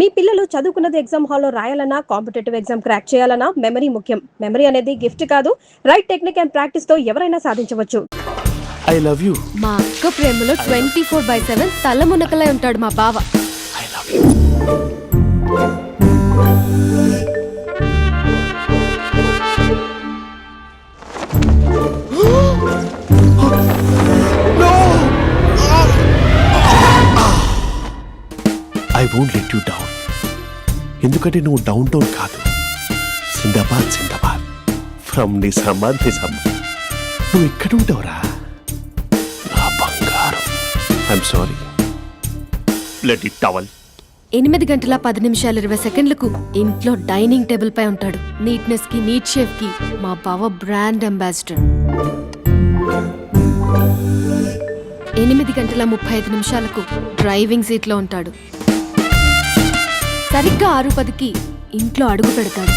మీ పిల్లలు చదువుకున్నది ఎగ్జామ్ హాల్లో రాయాలన్నా కాంపిటేటివ్ ఎగ్జామ్ క్రాక్ చేయాలన్నా మెమరీ ముఖ్యం. మెమరీ అనేది గిఫ్ట్ కాదు, రైట్ టెక్నిక్ అండ్ ప్రాక్టీస్ తో ఎవరైనా సాధించవచ్చు. I love you. మా అక్క ప్రేమలో 24/7 తలమునకలై ఉంటాడు మా బావ. I love you. I won't let you down. ఎందుకంటే నువ్వు డౌన్ టౌన్ కాదు, జిందాబాద్ జిందాబాద్ ఫ్రమ్ నిజామాబాద్ నిజామాబాద్. నువ్వు ఇక్కడ ఉంటావురా నా బంగారం. I'm sorry, let it towel. 8 గంటల 10 నిమిషాలు 20 సెకండ్లకు ఇంట్లో డైనింగ్ టేబుల్ పై ఉంటాడు. నీట్నెస్ కి, నీట్ షేఫ్ కి మా బావ బ్రాండ్ అంబాసిడర్. 8 గంటల 35 నిమిషాలకు డ్రైవింగ్ సీట్ లో ఉంటాడు. సరిగ్గా 6:10కి ఇంట్లో అడుగు పెడతాడు.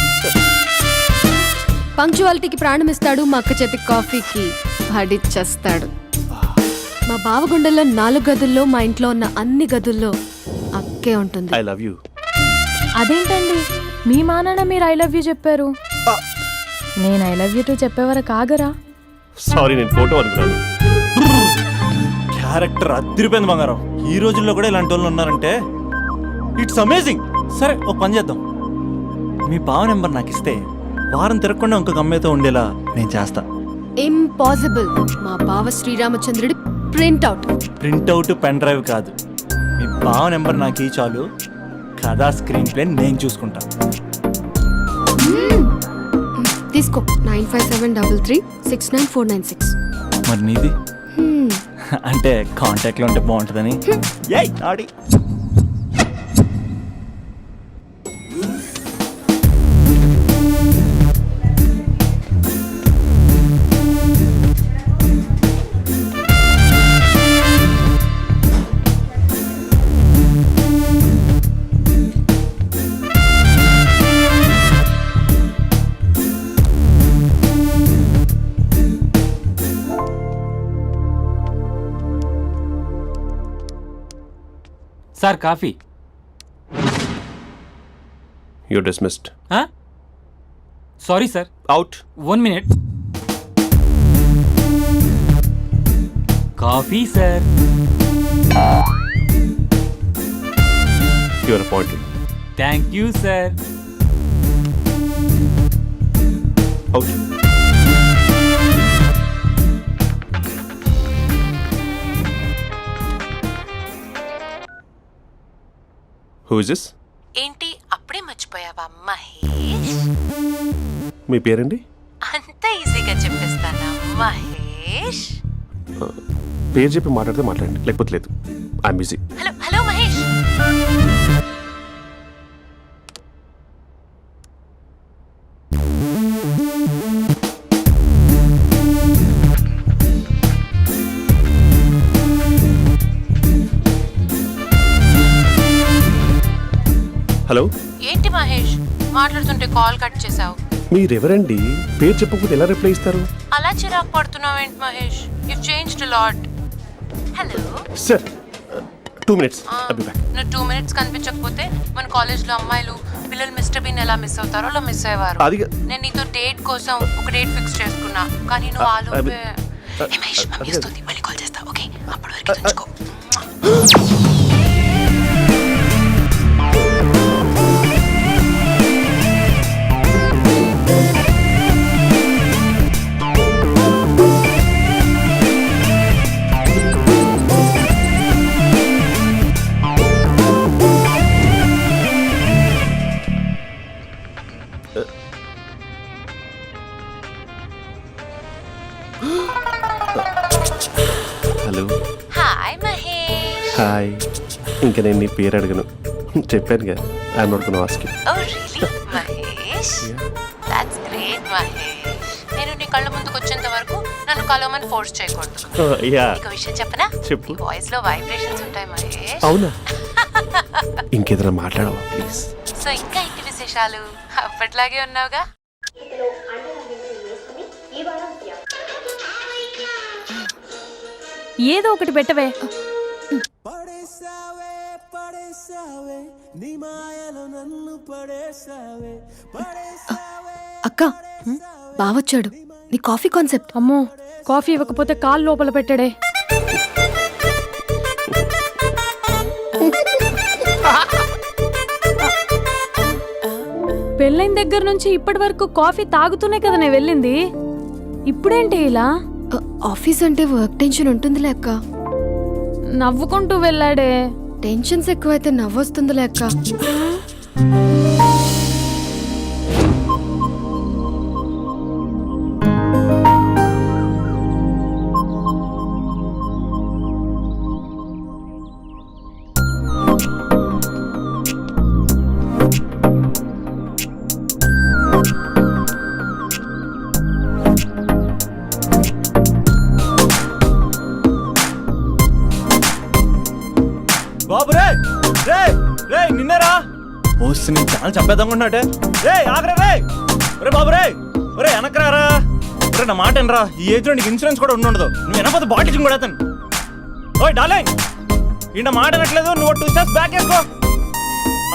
పంక్చువాలిటీకి ప్రాణమిస్తాడు. మా అక్క చేతి కాఫీకి పడిచ్చేస్తాడు. మా బావ గుండెల్లో 4 గదుల్లో, మా ఇంట్లో ఉన్న అన్ని గదుల్లో అక్కే ఉంటుంది. I love you. అదేంటండి, మీ మా నాన్న మీరు ఐ లవ్ యూ చెప్పారు, నేను ఐ లవ్ యూ టూ చెప్పేవరకు ఆగరా? సారీ, నేను ఫోటో అనుకున్నాను. క్యారెక్టర్ అదిరిపోయింది బంగారం. ఈ రోజుల్లో కూడా ఇలాంటి వాళ్ళు ఉన్నారంటే ఇట్స్ అమేజింగ్. సరే, ఒక పని చేద్దాం. మీ బావ నెంబర్ నాకు ఇస్తే వారం తిరగకుండా ఇంకొక అమ్మాయితో ఉండేలా నేను చేస్తా. ఇంపాసిబుల్. మా బావ శ్రీరామచంద్రుడి ప్రింట్అవుట్. ప్రింట్అవుట్ పెన్ డ్రైవ్ కాదు, మీ బావ నెంబర్ నాకు ఈ చాలు. కథా స్క్రీన్ ప్లే నేను చూసుకుంటా. తీసుకో. 9573369496. మరి నీది? అంటే కాంటాక్ట్లో ఉంటే బాగుంటుందని. ఏయ్ ఆడి sir, coffee. You dismissed. Sorry sir. Out. 1 minute. Coffee sir. You are appointed. Thank you sir. Out. Who is this? ఏంటి అప్పుడే మర్చిపోయావా మహేష్? మీ పేరండి? అంత ఈజీగా చెప్పేస్తానా మహేష్? పేరు చెప్పి మాట్లాడితే మాట్లాడండి, లేకపోతే లేదు. I'm busy. Hello hello Mahesh. Hello. ఏంటి మహేష్, మాట్లాడుతుంటే కాల్ కట్ చేసావు? మీరెవరండి? పేరు చెప్పకపోతే ఎలా రిప్లై ఇస్తారు? అలా చిరాకు పడుతున్నావు ఏంటి Mahesh? You changed a lot. Hello sir, 2 minutes. I'll be back. నువ్వు 2 minutes కనిపించకపోతే మన కాలేజ్లో అమ్మాయిలు పిల్లలు మిస్టర్ బీన్ ఎలా మిస్ అవుతారో అలా మిస్ అయ్యేవారు. నేను నీతో డేట్ కోసం ఒక డేట్ ఫిక్స్ చేసుకున్నా, కానీ నువ్వు ఆలోపే. మహేష్, మమ్మీ వస్తుంది, మళ్ళీ కాల్ చేస్తా. ఓకే, అప్పటి వరకు ఉంచుకో. హలో. హాయ్ మహేష్. హాయ్. ఇంకా నేను నీ పేరు అడగను, చెప్పాను కదా. I'm not gonna ask you. Oh really Mahesh? That's great Mahesh. నేను నీ కళ్ళ ముందుకు వచ్చేంత వరకు నన్ను కలవమని ఫోర్స్ చేయకూడదు. ఒక విషయం చెప్పనా? చెప్పు. వాయిస్ లో వైబ్రేషన్స్ ఉంటాయి మహేష్. అవునా? ఇంకేదైనా మాట్లాడవా ప్లీజ్? సో ఇంకా ఇంటి విశేషాలు అప్పట్లాగే ఉన్నావుగా? ఏదో ఒకటి పెట్టవే. అక్క బావొచ్చాడు. నీ కాఫీ కాన్సెప్ట్. అమ్మో, కాఫీ ఇవ్వకపోతే కాలు లోపల పెట్టాడే. పెళ్ళైన దగ్గర నుంచి ఇప్పటి వరకు కాఫీ తాగుతూనే కదా నేను వెళ్ళింది. ఇప్పుడేంటి ఇలా? ఆఫీస్ అంటే వర్క్ టెన్షన్ ఉంటుందిలే అక్క. నవ్వుకుంటూ వెళ్ళాడే. టెన్షన్స్ ఎక్కువైతే నవ్వొస్తుందిలే అక్క. బాబు రే రే రే నిన్నేరా వస్తే నేను చాలా చంపేద్దామన్నట్టే. రే ఆగరా రే. రే బాబు రే. రే వెనకరారా. రే నా మాట ఎనరా. ఈ ఏజ్లో నీకు ఇన్సూరెన్స్ కూడా ఉండదు. నువ్వు వెనకపోతే బాటిల్ కూడా అతను. ఓయ్ డార్లింగ్, ఈ నా మాట అనట్లేదు. నువ్వు 2 స్టెప్స్ బ్యాక్ వేసుకో.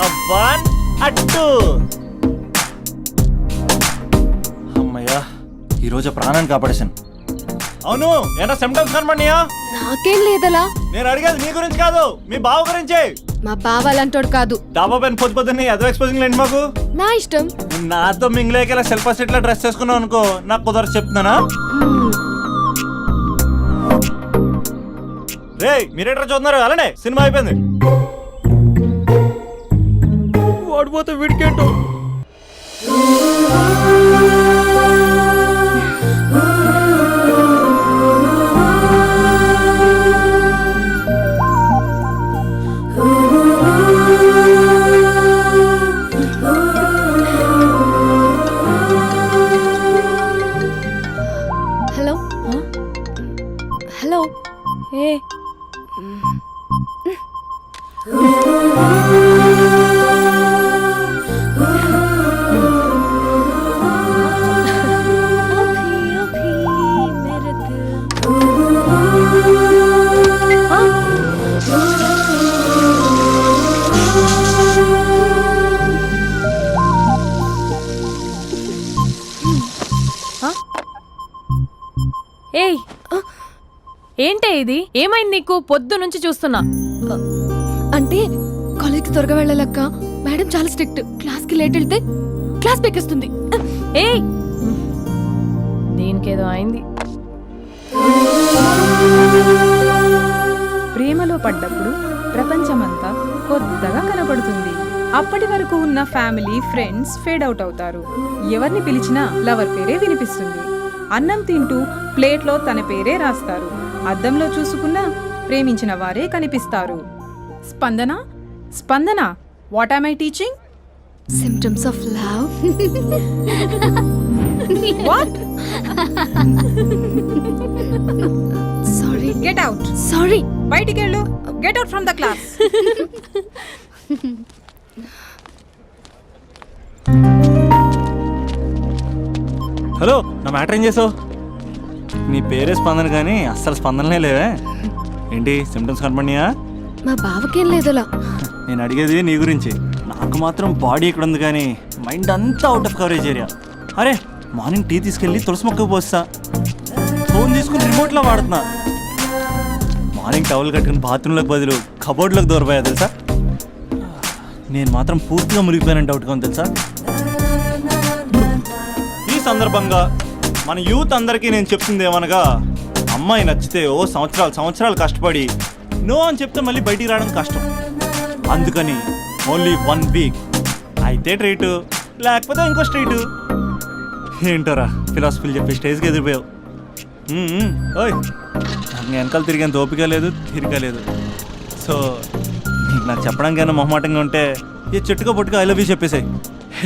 అబ్బా అట్టు. అమ్మయ్యా, ఈరోజు ప్రాణాన్ని కాపాడేశాను. అవును, ఏనా సిమ్టమ్స్ కనబడినాయా? నాకేం లేదలా. నేను అడిగేది నీ గురించి కాదు, మీ బావ గురించి. మా బావ అలాంటోడు కాదు. డాబా పైన పొద్దున్నే అదో ఎక్స్పోజింగ్ లేండి మాకు. నా ఇష్టం. నాతో మింగిలేక సెల్ఫ్ సెట్ లా డ్రెస్ చేసుకున్నావు అనుకో, నాకు కుదరదు చెప్తున్నానా. రే మీరేట్రా చూస్తున్నారు? అలానే సినిమా అయిపోయింది. వాడిపోతే వీడికేంటో. Hello hello. ఏ ఏయ్, ఏంటే ఇది? ఏమైంది నీకు? పొద్దు నుంచి చూస్తున్నా. అంటే కాలేజ్కి త్వరగా వెళ్ళాలక్క. మేడం చాలా స్ట్రిక్ట్. క్లాస్కి లేట్ వెళ్తే క్లాస్ బెక్కేస్తుంది. ఏయ్, దీనికేదో అయింది. ప్రేమలో పడ్డప్పుడు ప్రపంచమంతా కొత్తగా కనబడుతుంది. అప్పటి వరకు ఉన్న ఫ్యామిలీ ఫ్రెండ్స్ ఫేడ్ అవుట్ అవుతారు. ఎవరిని పిలిచినా లవర్ పేరే వినిపిస్తుంది. అన్నం తింటూ ప్లేట్లో తన పేరే రాస్తారు. అద్దంలో చూసుకున్నా ప్రేమించిన వారే కనిపిస్తారు. Spandana Spandana, what am I teaching? Symptoms of love. What? Sorry. Get out. Sorry. బయటికి వెళ్ళు. Get out from the class. Hello, నా మ్యాటర్ ఏం చేసావు? నీ పేరే స్పందన కానీ అస్సలు స్పందనలే లేవే. ఏంటి సిమ్టమ్స్ కనపడినాయా? మా బావకేం లేదలా. నేను అడిగేది నీ గురించి. నాకు మాత్రం బాడీ ఇక్కడ ఉంది కానీ మైండ్ అంతా అవుట్ ఆఫ్ కవరేజ్ ఏరియా. అరే మార్నింగ్ టీ తీసుకెళ్ళి తులసి మొక్కకు పోస్తా. ఫోన్ తీసుకుని రిమోట్లో వాడుతున్నా. మార్నింగ్ టవల్ కట్టుకుని బాత్రూంలోకి బదులు కబోర్డ్లోకి దూరపోయా తెలుసా. నేను మాత్రం పూర్తిగా మునిగిపోయానంటే డౌట్గా ఉంది తెలుసా. ఈ సందర్భంగా మన యూత్ అందరికీ నేను చెప్తుంది ఏమనగా, అమ్మాయి నచ్చితే ఓ సంవత్సరాలు కష్టపడి నో అని చెప్తే మళ్ళీ బయటికి రావడం కష్టం. అందుకని ఓన్లీ 1 వీక్ అయితే ట్రీటు, లేకపోతే ఇంకో స్ట్రీటు. ఏంటోరా ఫిలాసఫీలు చెప్పే స్టేజ్కి ఎదిరిపోయావు. ఓయ్, నాకు వెనకాల తిరిగేంత ఓపిక లేదు, తీరిక లేదు. సో నీకు నాకు చెప్పడానికైనా మొహమాటంగా ఉంటే ఏ చెట్టుగా పొట్టుగా ఐ లవ్ యూ చెప్పేసాయి.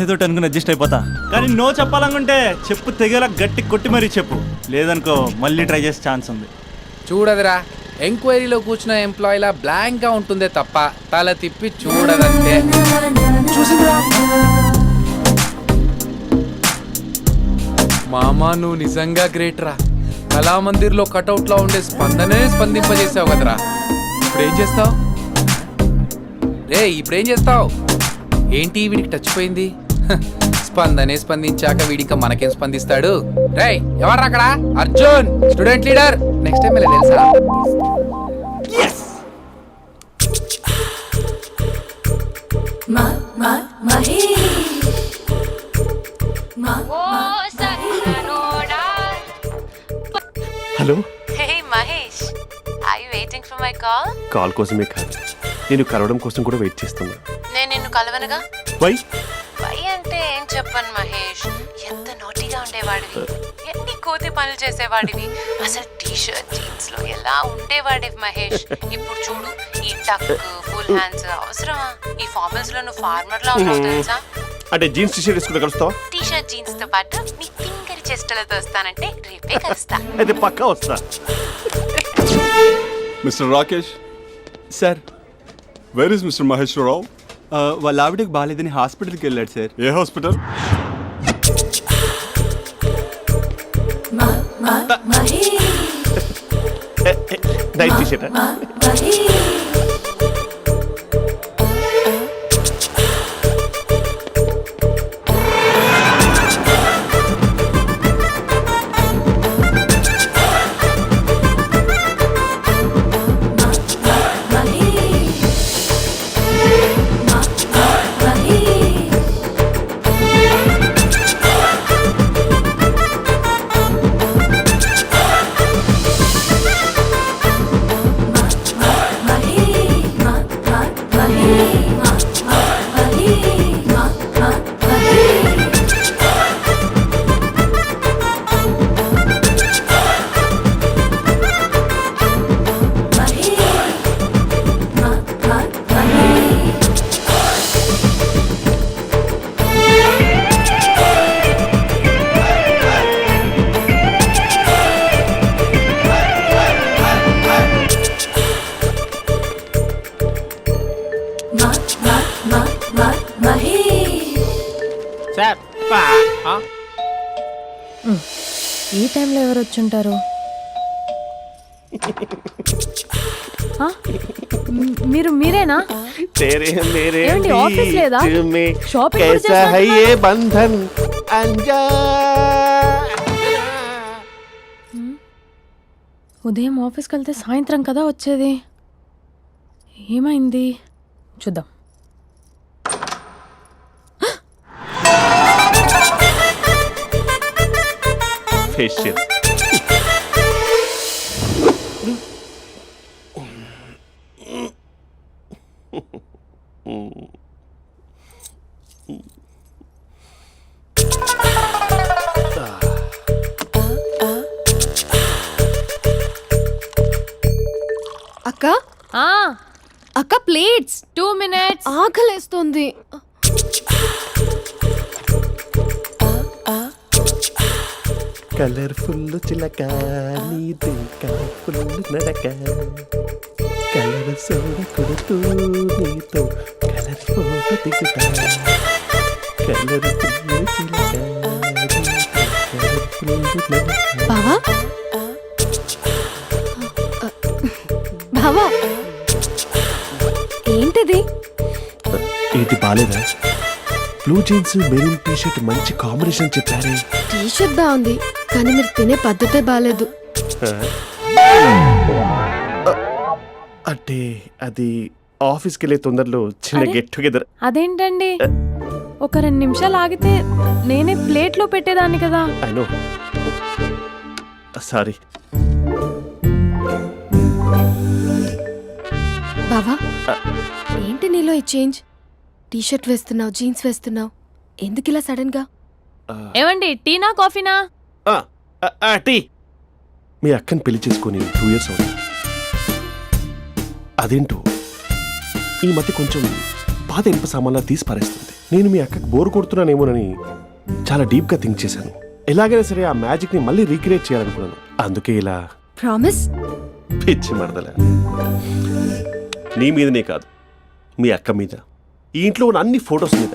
ఏదో అనుకుని అడ్జస్ట్ అయిపోతా. కానీ నో చెప్పాలనుకుంటే చెప్పు తెగేలా గట్టి కొట్టి మరీ చెప్పు. లేదనుకో మళ్ళీ ట్రై చేసే ఛాన్స్ ఉంది. చూడదురా, ఎంక్వైరీలో కూర్చున్న ఎంప్లాయీలా బ్లాంక్గా ఉంటుందే తప్ప తల తిప్పి చూడదంతే. చూసిందిరా మామా, నువ్వు నిజంగా గ్రేట్ రా. కళామందిర్లో కటౌట్లో ఉండే స్పందనే స్పందింపజేసావు కదరా. ఇప్పుడు ఏం చేస్తావు? రే ఇప్పుడేం చేస్తావు? ఏంటి వీడికి టచ్ పోయింది? స్పందనే స్పందించాక వీడిక మనకేం స్పందిస్తాడు? రే ఎవరు అక్కడ? Arjun student leader. Next time ఇలా తెలుసా? Hello, hey Mahesh, I waiting for my call? Call కోసమే కాదు, నేను కలవడం కోసం కూడా వెయిట్ చేస్తున్నా. నేను నిన్ను కలవనుగా. వై? వై అంటే ఏం చెప్పను మహేష్, ఎంత నోటీగా ఉండేవాడివి, ఎన్ని కోతి పనులు చేసేవాడివి, అసలు టీ షర్ట్ జీన్స్ లో ఎలా ఉండేవాడివి మహేష్. ఇప్పుడు చూడు, ఈ టక్ ఫుల్ హ్యాండ్స్ అవసరమా? ఈ ఫార్మల్స్ లో నువ్వు ఫార్మర్ లా ఉన్నావు తెలుసా? అంటే జీన్స్ టీ షర్ట్ వేసుకుంటే కలుస్తావా? టీ షర్ట్ జీన్స్ తో పాటు నీ ఫింగర్ చెస్టలతో వస్తానంటే రేపే కలుస్తా. అయితే పక్కా వస్తా. Mister Rakesh, sir, where is mister Maheswara Rao? వాళ్ళ ఆవిడకి బాగాలేదని హాస్పిటల్కి వెళ్ళాడు సార్. ఏ హాస్పిటల్? Night T shirt. ఈ టైంలో ఎవరు వచ్చుంటారు? మీరేనా? तेरे मेरे ఏమండి, ఆఫీస్ లేదా? बीच में షాపింగ్ కూడా कैसा है చేసినట్టున్నారు? ये बंधन अंजा. ఉదయం ఆఫీస్కి వెళ్తే సాయంత్రం కదా వచ్చేది. ఏమైంది చూద్దాం. फेशियल. అక్క ఆ, అక్క ప్లేట్స్. 2 minutes. ఆకలేస్తుంది. కలర్ఫుల్ చిలక నీది కలర్ఫుల్ నడక కలర్ సోడ కొడుతూ నీతో కలర్ ఫోటో దిగుతా కలర్ఫుల్ చిలక బావా బావా, ఏంటిది? ఏంటి బాలేదా? Blue jeans maroon T shirt మంచి కాంబినేషన్ చెప్పారే. టీ షర్ట్ బాగుంది, కానీ మీరు తినే పద్ధతే బాగాలేదు. అంటే అది ఆఫీస్కి వెళ్ళే తొందరలో చిన్న అరే. Get together. అదేంటండి, ఒక 2 నిమిషాలు ఆగితే నేనే ప్లేట్లో పెట్టేదాన్ని కదా. I know, sorry. బావా, ఏంటి నీలో ఈ చేంజ్? టీ షర్ట్ వేస్తున్నావు, జీన్స్ వేస్తున్నావు, ఎందుకు ఇలా సడన్ గా? ఏమండి, టీనా కాఫీనా? టీ. మీ అక్కని పెళ్లి చేసుకొని 2 years అవుతుంది. అదేంటో ఈ మధ్య కొంచెం పాత ఇనుప సామాన్లా తీసి పారేస్తుంది. నేను మీ అక్కకు బోరు కొడుతున్నానేమోనని చాలా డీప్గా థింక్ చేశాను. ఎలాగైనా సరే ఆ మ్యాజిక్ని మళ్ళీ రీక్రియేట్ చేయాలనుకున్నాను. అందుకే ఇలా. ప్రామిస్? పిచ్చి మరదల, నీ మీదనే కాదు, మీ అక్క మీద, ఈ ఇంట్లో ఉన్న అన్ని ఫొటోస్ మీద,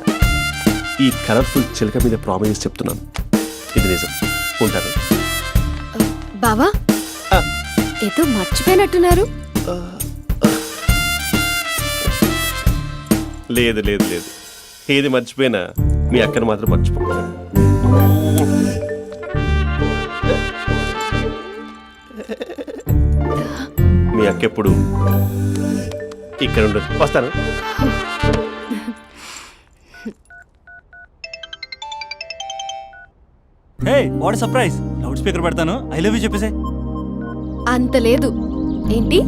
ఈ కలర్ఫుల్ చిలక మీద ప్రామిస్ చెప్తున్నాను. ఇది నిజం. ఉంటాను. బావా, ఏదో మర్చిపోయినట్టున్నారు. లేదు లేదు లేదు, ఏది మర్చిపోయినా మీ అక్కను మాత్రం మర్చిపో. మీ అక్క ఎప్పుడు ఇక్కడ ఉండదు. వస్తాను. Hey what surprise, loud speaker పెడతాను, ఐ లవ్ యూ చెప్పేసే. అంత లేదు. ఏంటి,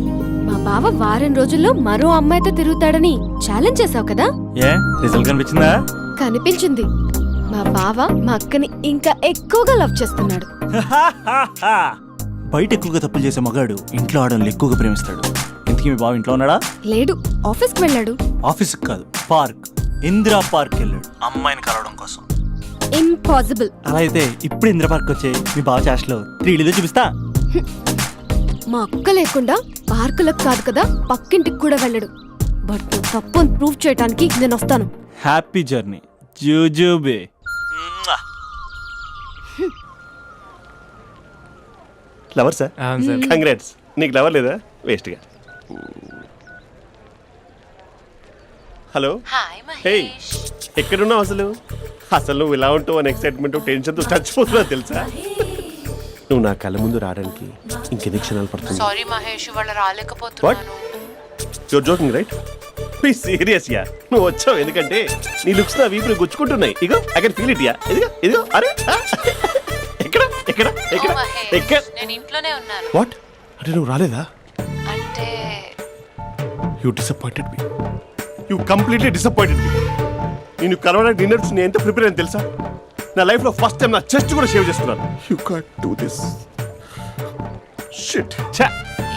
మా బావ వారం రోజుల్లో మరో అమ్మాయితో తిరుగుతాడని ఛాలెంజ్ చేసావు కదా? ఏ రిజల్ట్ కనిపించిందా? కనిపించింది. మా బావ మా అక్కని ఇంకా ఎక్కువగా లవ్ చేస్తున్నాడు. బయట ఎక్కువగా తప్పులు చేసే మగాడు ఇంట్లో ఆడవాళ్ళు ఎక్కువగా ప్రేమిస్తాడు. ఇంతకీ మీ బావ ఇంట్లో ఉన్నాడా? లేడు, ఆఫీస్కి వెళ్ళాడు. ఆఫీస్కి కాదు, పార్క్, ఇందిరా పార్క్ వెళ్ళాడు అమ్మాయిని కలవడం కోసం. ఇంపాసిబుల్. అలా అయితే ఇప్పుడు ఇందిరా పార్క్ వచ్చే మీ బావ చాష్లో 3Dలో చూపిస్తా. మా అక్క లేకుండా పార్కులకు కాదు కదా పక్కింటికి కూడా వెళ్ళడు. బట్ నువ్వు తప్పు అని ప్రూవ్ చేయడానికి నేను వస్తాను. హ్యాపీ జర్నీ జూజూబే. Lover sir, congrats. నీకు లవర్ లేదా? వేస్ట్గా. Hello, hi hey, Mahesh. ఎక్కడున్నావు అసలు? అసలు నువ్వు ఇలా ఉంటావు అని ఎక్సైట్మెంట్ టెన్షన్తో చచ్చిపోతున్నావు తెలుసా? నువ్వు నా కళ్ళ ముందు రావడానికి ఇంకెన్ని క్షణాలు పడుతుంది? సారీ మహేష్, ఇవాళ రాలేకపోతున్నాను. Your joking right? Please serious yeah. నువ్వు వచ్చావు ఎందుకంటే నీ లుక్స్ నా వీపులు గుచ్చుకుంటున్నాయి. ఇగో I can feel it yeah. ఇదిగో ఇదిగో. అరే ఎక్కడ ఎక్కడ ఎక్కడ ఓ మహేష్, ఎక్కడ? నేను ఇంట్లోనే ఉన్నాను. వాట్ అంటే నువ్వు రాలేదా? అంటే you disappointed me. You completely disappointed me. నేను కలవడానికి డిన్నర్స్ నేను ఎంత ప్రిపేర్ అని తెలుసా? నా లైఫ్లో ఫస్ట్ టైం నా చెస్ట్ కూడా షేవ్ చేసుకున్నాను. You can't do this shit. ఛా,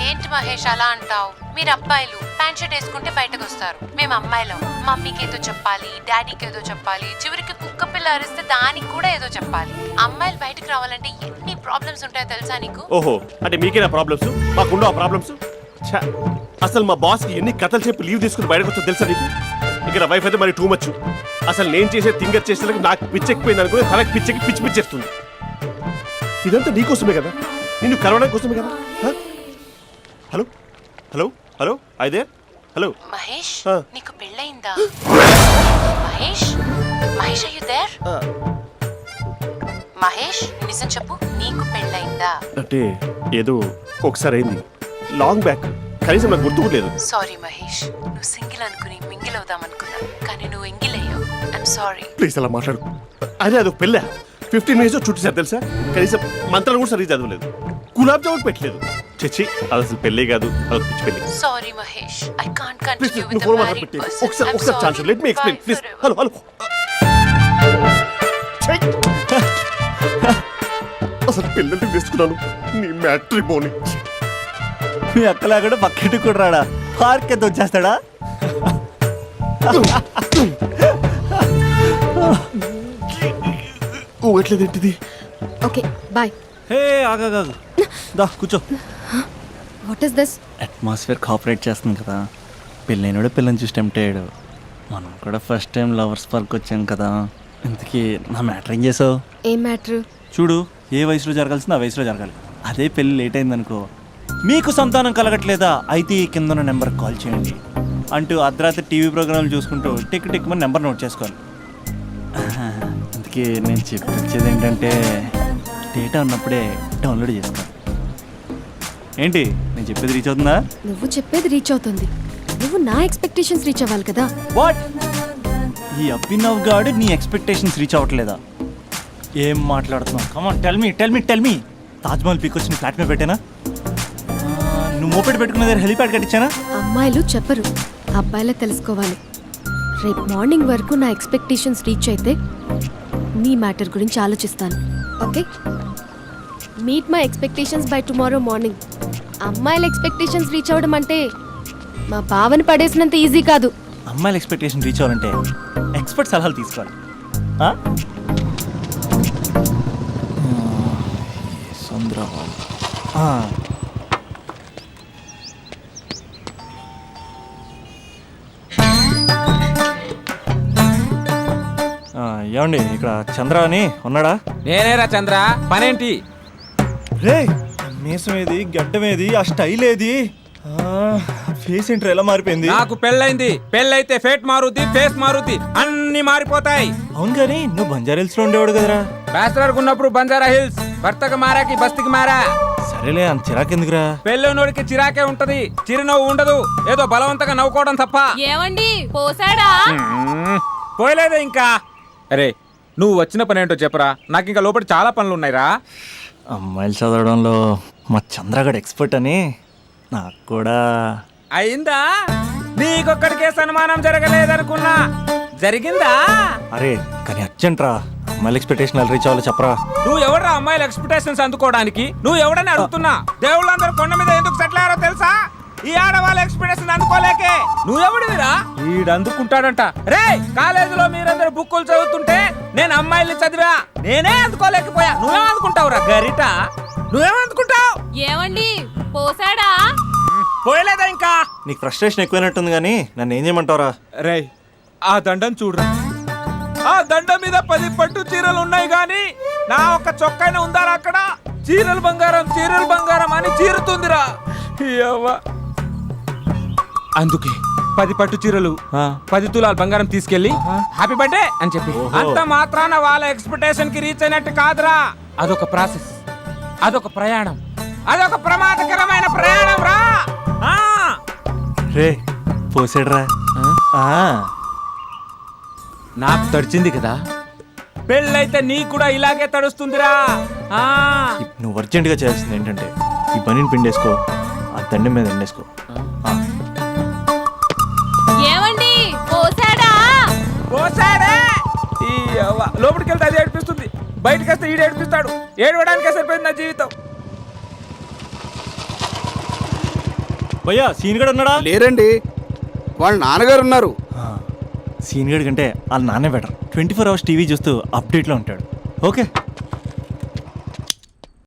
ఏంటి మహేష్ అలా అంటావు? మీరు అబ్బాయిలు ప్యాంట్ షర్ట్ వేసుకుంటే బయటకు వస్తారు. మేము అమ్మాయిలం, మమ్మీకి ఏదో చెప్పాలి, డాడీకి ఏదో చెప్పాలి, చివరికి కుక్క పిల్ల అరిస్తే దానికి కూడా ఏదో చెప్పాలి. అమ్మాయిలు బయటకు రావాలంటే ఎన్ని ప్రాబ్లమ్స్ ఉంటాయో తెలుసా నీకు? ఓహో, అంటే మీకేనా ప్రాబ్లమ్స్? మాకుండవు ఆ ప్రాబ్లమ్స్? ఛా, అసలు మా బాస్కి ఎన్ని కథలు చెప్పి లీవ్ తీసుకుని బయటకు వచ్చా తెలుసా నీకు? ఇక్కడ వైఫ్ అయితే మరి టూ మచ్. అసలు నేను చేసే థింగర్ చేసేందుకు నాకు పిచ్చెక్కిపోయింది అనుకుని తనకి పిచ్చెక్కి పిచ్చి పిచ్చేస్తుంది. ఇదంతా నీకోసమే కదా, నిన్ను కలవడం కోసమే కదా. హలో హలో హలో, అయితే హలో మహేష్, ఆ. నీకు పెళ్ళయిందా? Mahesh, Mahesh are you there? Mahesh నిజం చెప్పు, నీకు పెళ్ళయిందా? అంటే ఏదో ఒకసారి అయింది, లాంగ్ బ్యాక్, కనీసం నాకు గుర్తు కూడా లేదు. సారీ మహేష్, నువ్వు సింగిల్ అనుకుని మింగిల్ అవుదాం అనుకున్నా, కానీ నువ్వు ఎంగిల్ అయ్యావు. I'm sorry. ప్లీజ్ అలా మాట్లాడు. అదే అదొక పెళ్ళా, 15 మినిట్స్ చుట్టూ సార్ తెలుసా? కనీసం మంత్రాలు కూడా సరిగ్గా చదవలేదు, గులాబ్ జామున్ పెట్టలేదు. చచ్చి, అది అసలు పెళ్ళే కాదు, అదొక పిచ్చి పెళ్ళి. Sorry Mahesh, I can't please continue నువ్వు విత్ ఫోన్ ద మాట్లాడి మ్యారీడ్ పెట్టి పర్సన్. ఒకసారి chance let me explain please. Hello hello. అసలు పెళ్ళంటే తీసుకున్నాను నీ మ్యాట్రిమోని. మీ అక్కలా కూడా పక్కింటికి కూడా రాడా? పార్క్ ఎంత వచ్చేస్తాడా? ఎట్లేదేంటిది? Okay bye. హే ఆగాగు, దా కూర్చో. What is this? Atmosphere cooperate చేస్తుంది కదా. పెళ్ళైనడు పిల్లని చూసి టెంప్ట్ అయ్యాడు. మనం కూడా ఫస్ట్ టైం లవర్స్ పార్క్ వచ్చాం కదా. ఇంతకీ నా మ్యాటర్ ఏం చేసావు? ఏం మ్యాటర్? చూడు, ఏ వయసులో జరగాల్సిందో ఆ వయసులో జరగాలి. అదే పెళ్ళి లేట్ అయిందనుకో, మీకు సంతానం కలగట్లేదా అయితే ఈ కింద ఉన్న నెంబర్కి కాల్ చేయండి అంటూ అర్ధరాత్రి టీవీ ప్రోగ్రాంలు చూసుకుంటూ టిక్ టిక్ మన నెంబర్ నోట్ చేసుకోవాలి. అందుకే నేను చెప్పించేది ఏంటంటే డేటా ఉన్నప్పుడే డౌన్లోడ్ చేసుకోవాలి. ఏంటి నేను చెప్పేది రీచ్ అవుతుందా? నువ్వు చెప్పేది రీచ్ అవుతుంది, నువ్వు నా ఎక్స్పెక్టేషన్స్ రీచ్ అవ్వాలి కదా. వాట్? ఈ అభినవ్ గాడు నీ ఎక్స్పెక్టేషన్స్ రీచ్ అవ్వట్లేదా? ఏం మాట్లాడుతున్నావు? Come on tell me tell me tell me. Taj Mahal peak వచ్చి నీ ఫ్లాట్ మీద పెట్టానా? నువ్వు మోపెట్ పెట్టుకునే దగ్గర హెలిప్యాడ్ కట్టించానా? అమ్మాయిలు చెప్పరు, అబ్బాయిలే తెలుసుకోవాలి. రేపు మార్నింగ్ వరకు నా ఎక్స్పెక్టేషన్స్ రీచ్ అయితే నీ మ్యాటర్ గురించి ఆలోచిస్తాను. Okay, meet my expectations by tomorrow morning. అమ్మాయిల ఎక్స్పెక్టేషన్స్ రీచ్ అవ్వడం అంటే మా బావని పడేసినంత ఈజీ కాదు. అమ్మాయిల ఎక్స్పెక్టేషన్ రీచ్ అవ్వాలంటే ఎక్స్పర్ట్ సలహాలు తీసుకోవాలి. ఏమండి, ఇక్కడ చంద్ర అని ఉన్నాడా? నేనేరా చంద్ర, పనేంటి? రే మీసం ఏది, గడ్డం ఏది, ఆ స్టైల్ ఏది? ఫేస్ ఏంట్రా ఎలా మారిపోయింది? నాకు పెళ్ళైంది. పెళ్ళైతే ఫేట్ మారుద్ది, ఫేస్ మారుద్ది, అన్ని మారిపోతాయి. అవును కానీ నువ్వు బంజారా లో ఉండేవాడు కదరా. బ్యాచిలర్ ఉన్నప్పుడు బంజారా హిల్స్, భర్తకి మారాకి బస్తికి మారా. సరేలే అంత చిరాకెందుకురా? పెళ్ళోనోడికి చిరాకే ఉంటది, చిరునవ్వు ఉండదు. ఏదో బలవంతంగా నవ్వుకోవడం తప్ప. ఏమండి పోసాడా? పోయలేదే ఇంకా. అరే నువ్వు వచ్చిన పని ఏంటో చెప్పరా, నాకు ఇంకా లోపల చాలా పనులు ఉన్నాయిరా. అమ్మాయిలు చదవడంలో మా చంద్రగడ్ ఎక్స్పర్ట్ అని నాకు కూడా. అయిందా? నీకొక్కడికే సన్మానం జరగలేదనుకున్నా, జరిగిందా? అరే కానీ అర్జెంట్ రా, అమ్మాయిల ఎక్స్పెక్టేషన్ రీచ్ అవ్వాలి చెప్పరా. నువ్వు ఎవడరా అమ్మాయిల ఎక్స్పెక్టేషన్స్ అందుకోవడానికి? నువ్వు ఎవడని అడుగుతున్నా. దేవుళ్ళందరూ కొండ మీద ఎందుకు సెటిల్ అయ్యారో తెలుసా? ఈ ఆడవాళ్ళ ఎక్స్పెక్టేషన్ అందుకోలేకే. నువ్వెవడివిరా? ఈడు అందుకుంటాడంట. రే కాలేజీలో మీరందరూ బుక్కులు చదువుతుంటే నేను అమ్మాయిల్ని చదివా, నేనే అందుకోలేకపోయా. నువ్వేం అందుకుంటావురా గరిట? నువ్వేం అందుకుంటావు? ఏమండి పోసాడా? పోయలేదా ఇంకా? నీకు ఫ్రస్ట్రేషన్ ఎక్కువైనట్టుంది కానీ నన్ను ఏం చేయమంటావురా? రే ఆ దండం చూడరా, ఆ దండం మీద 10 పట్టు చీరలు ఉన్నాయి గాని నా ఒక్క చొక్కాయినా ఉందారా అక్కడ? చీరలు బంగారం అని చీరుతుందిరా. యవ్వ. అందుకే 10 పట్టు చీరలు 10 తులాల బంగారం తీసుకెళ్లి హ్యాపీ బర్త్డే అని చెప్పి. అంత మాత్రాన వాళ్ళ ఎక్స్పెక్టేషన్ కి రీచ్ అయినట్టు కాదురా. అదొక ప్రాసెస్, అదొక ప్రయాణం, అదొక ప్రమాదకరమైన ప్రయాణం రా. రే పోసాడురా. నాకు తడిచింది కదా, పెళ్ళైతే నీ కూడా ఇలాగే తడుస్తుందిరా. నువ్వు అర్జెంటుగా చేయాల్సింది ఏంటంటే ఈ పనిని పిండేసుకో, ఆ దండం మీద ఎండేసుకో. ఏమండి పోసాడా? పోసాడే. ఈ యవ్వ. లోపలికి వెళ్తే అది ఏడిపిస్తుంది, బయటకు వస్తే ఈడు ఏడిపిస్తాడు. ఏడవడానికే సరిపోయింది నా జీవితం. భయ్యా సీన్ గడ్ ఉన్నాడా? లేరండి, వాళ్ళ నాన్నగారు ఉన్నారు. సీన్ గడ్ కంటే వాళ్ళ నాన్నే బెటర్. 24 hours టీవీ చూస్తూ అప్డేట్లో ఉంటాడు. ఓకే